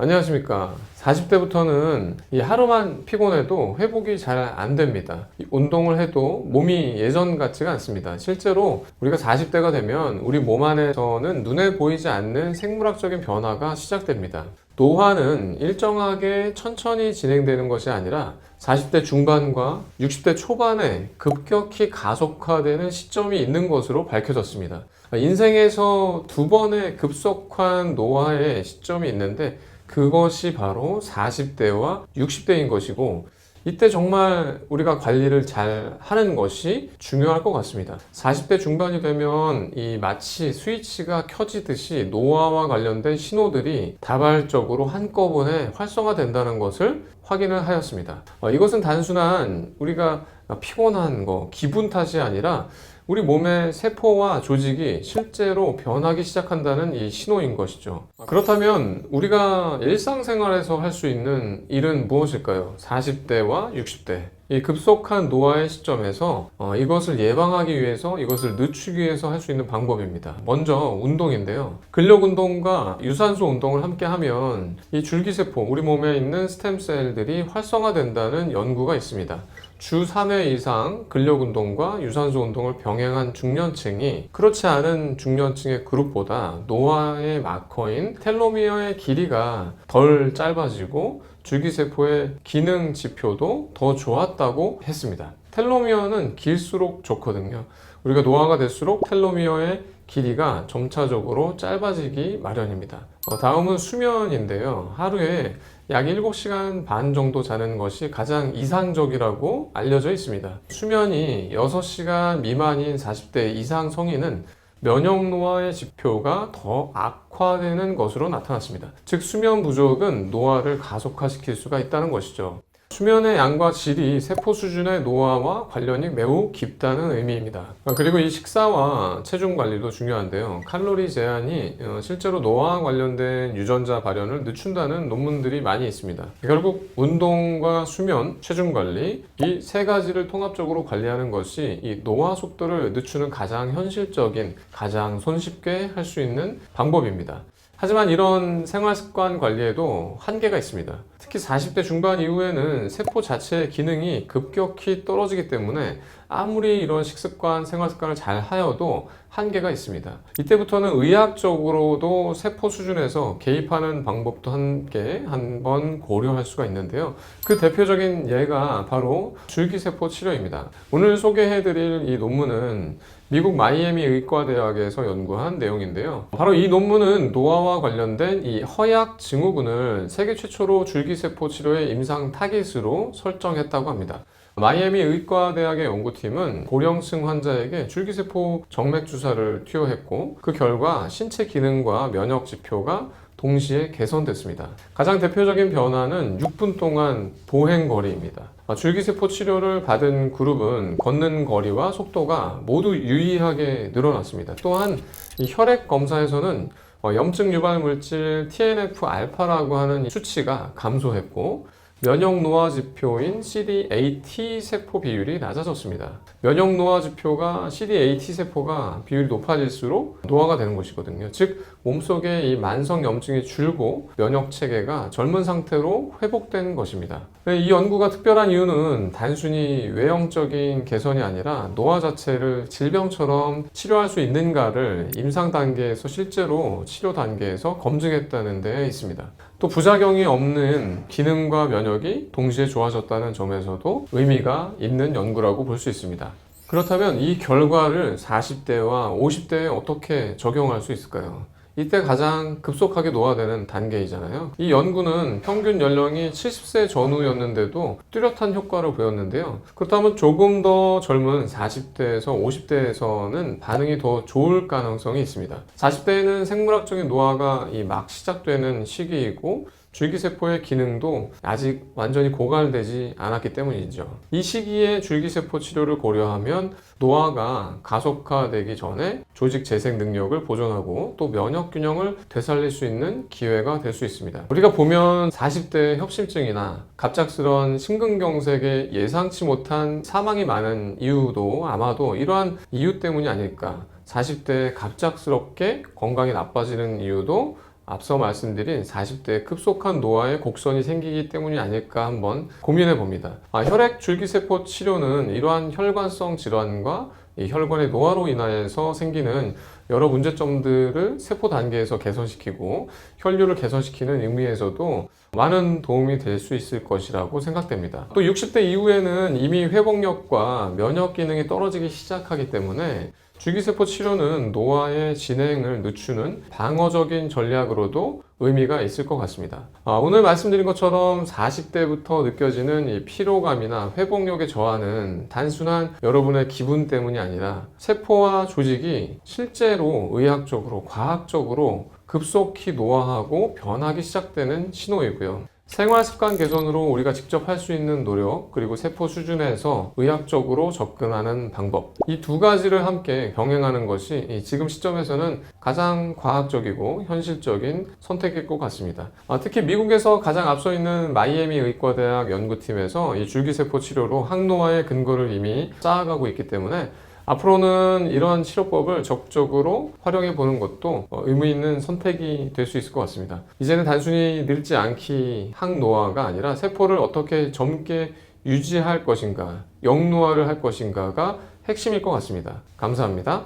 안녕하십니까. 40대부터는 이 하루만 피곤해도 회복이 잘 안 됩니다. 운동을 해도 몸이 예전 같지가 않습니다. 실제로 우리가 40대가 되면 우리 몸 안에서는 눈에 보이지 않는 생물학적인 변화가 시작됩니다. 노화는 일정하게 천천히 진행되는 것이 아니라 40대 중반과 60대 초반에 급격히 가속화되는 시점이 있는 것으로 밝혀졌습니다. 인생에서 두 번의 급속한 노화의 시점이 있는데 그것이 바로 40대와 60대인 것이고, 이때 정말 우리가 관리를 잘 하는 것이 중요할 것 같습니다. 40대 중반이 되면 이 마치 스위치가 켜지듯이 노화와 관련된 신호들이 다발적으로 한꺼번에 활성화된다는 것을 확인을 하였습니다. 이것은 단순한 우리가 피곤한 거, 기분 탓이 아니라 우리 몸의 세포와 조직이 실제로 변하기 시작한다는 이 신호인 것이죠. 그렇다면 우리가 일상생활에서 할 수 있는 일은 무엇일까요? 40대와 60대. 이 급속한 노화의 시점에서 이것을 예방하기 위해서, 이것을 늦추기 위해서 할 수 있는 방법입니다. 먼저 운동인데요. 근력 운동과 유산소 운동을 함께 하면 이 줄기세포, 우리 몸에 있는 스템셀들이 활성화된다는 연구가 있습니다. 주 3회 이상 근력 운동과 유산소 운동을 병행한 중년층이 그렇지 않은 중년층의 그룹보다 노화의 마커인 텔로미어의 길이가 덜 짧아지고 줄기세포의 기능 지표도 더 좋았다고 했습니다. 텔로미어는 길수록 좋거든요. 우리가 노화가 될수록 텔로미어의 길이가 점차적으로 짧아지기 마련입니다. 다음은 수면인데요. 하루에 약 7시간 반 정도 자는 것이 가장 이상적이라고 알려져 있습니다. 수면이 6시간 미만인 40대 이상 성인은 면역 노화의 지표가 더 악화되는 것으로 나타났습니다. 즉, 수면 부족은 노화를 가속화시킬 수가 있다는 것이죠. 수면의 양과 질이 세포 수준의 노화와 관련이 매우 깊다는 의미입니다. 그리고 이 식사와 체중 관리도 중요한데요. 칼로리 제한이 실제로 노화와 관련된 유전자 발현을 늦춘다는 논문들이 많이 있습니다. 결국 운동과 수면, 체중 관리, 이 세 가지를 통합적으로 관리하는 것이 이 노화 속도를 늦추는 가장 현실적인, 가장 손쉽게 할 수 있는 방법입니다. 하지만 이런 생활습관 관리에도 한계가 있습니다. 특히 40대 중반 이후에는 세포 자체의 기능이 급격히 떨어지기 때문에 아무리 이런 식습관, 생활습관을 잘 하여도 한계가 있습니다. 이때부터는 의학적으로도 세포 수준에서 개입하는 방법도 함께 한번 고려할 수가 있는데요. 그 대표적인 예가 바로 줄기세포 치료입니다. 오늘 소개해드릴 이 논문은 미국 마이애미 의과대학에서 연구한 내용인데요. 바로 이 논문은 노화와 관련된 이 허약 증후군을 세계 최초로 줄기세포 치료의 임상 타깃으로 설정했다고 합니다. 마이애미 의과대학의 연구팀은 고령층 환자에게 줄기세포 정맥 주사를 투여했고, 그 결과 신체 기능과 면역 지표가 동시에 개선됐습니다. 가장 대표적인 변화는 6분 동안 보행 거리입니다. 줄기세포 치료를 받은 그룹은 걷는 거리와 속도가 모두 유의하게 늘어났습니다. 또한 이 혈액 검사에서는 염증 유발 물질 TNF-알파라고 하는 수치가 감소했고, 면역 노화 지표인 CD8T 세포 비율이 낮아졌습니다. 면역 노화 지표가 CD8T 세포가 비율이 높아질수록 노화가 되는 것이거든요. 즉, 몸속에 이 만성 염증이 줄고 면역 체계가 젊은 상태로 회복된 것입니다. 이 연구가 특별한 이유는 단순히 외형적인 개선이 아니라 노화 자체를 질병처럼 치료할 수 있는가를 임상 단계에서 실제로 치료 단계에서 검증했다는 데 있습니다. 또 부작용이 없는 기능과 면역이 동시에 좋아졌다는 점에서도 의미가 있는 연구라고 볼 수 있습니다. 그렇다면 이 결과를 40대와 50대에 어떻게 적용할 수 있을까요? 이때 가장 급속하게 노화되는 단계이잖아요. 이 연구는 평균 연령이 70세 전후였는데도 뚜렷한 효과를 보였는데요. 그렇다면 조금 더 젊은 40대에서 50대에서는 반응이 더 좋을 가능성이 있습니다. 40대에는 생물학적인 노화가 막 시작되는 시기이고, 줄기세포의 기능도 아직 완전히 고갈되지 않았기 때문이죠. 이 시기에 줄기세포 치료를 고려하면 노화가 가속화되기 전에 조직 재생 능력을 보존하고 또 면역 균형을 되살릴 수 있는 기회가 될 수 있습니다. 우리가 보면 40대 협심증이나 갑작스런 심근경색에 예상치 못한 사망이 많은 이유도 아마도 이러한 이유 때문이 아닐까. 40대에 갑작스럽게 건강이 나빠지는 이유도 앞서 말씀드린 40대에 급속한 노화의 곡선이 생기기 때문이 아닐까 한번 고민해 봅니다. 혈액 줄기세포 치료는 이러한 혈관성 질환과 이 혈관의 노화로 인하여서 생기는 여러 문제점들을 세포 단계에서 개선시키고 혈류를 개선시키는 의미에서도 많은 도움이 될 수 있을 것이라고 생각됩니다. 또 60대 이후에는 이미 회복력과 면역 기능이 떨어지기 시작하기 때문에 줄기세포 치료는 노화의 진행을 늦추는 방어적인 전략으로도 의미가 있을 것 같습니다. 오늘 말씀드린 것처럼 40대부터 느껴지는 이 피로감이나 회복력의 저하는 단순한 여러분의 기분 때문이 아니라 세포와 조직이 실제로 의학적으로, 과학적으로 급속히 노화하고 변하기 시작되는 신호이고요. 생활 습관 개선으로 우리가 직접 할 수 있는 노력, 그리고 세포 수준에서 의학적으로 접근하는 방법, 이 두 가지를 함께 병행하는 것이 지금 시점에서는 가장 과학적이고 현실적인 선택일 것 같습니다. 특히 미국에서 가장 앞서 있는 마이애미 의과대학 연구팀에서 이 줄기세포 치료로 항노화의 근거를 이미 쌓아가고 있기 때문에 앞으로는 이러한 치료법을 적극적으로 활용해 보는 것도 의미 있는 선택이 될 수 있을 것 같습니다. 이제는 단순히 늙지 않기 항노화가 아니라 세포를 어떻게 젊게 유지할 것인가, 영노화를 할 것인가가 핵심일 것 같습니다. 감사합니다.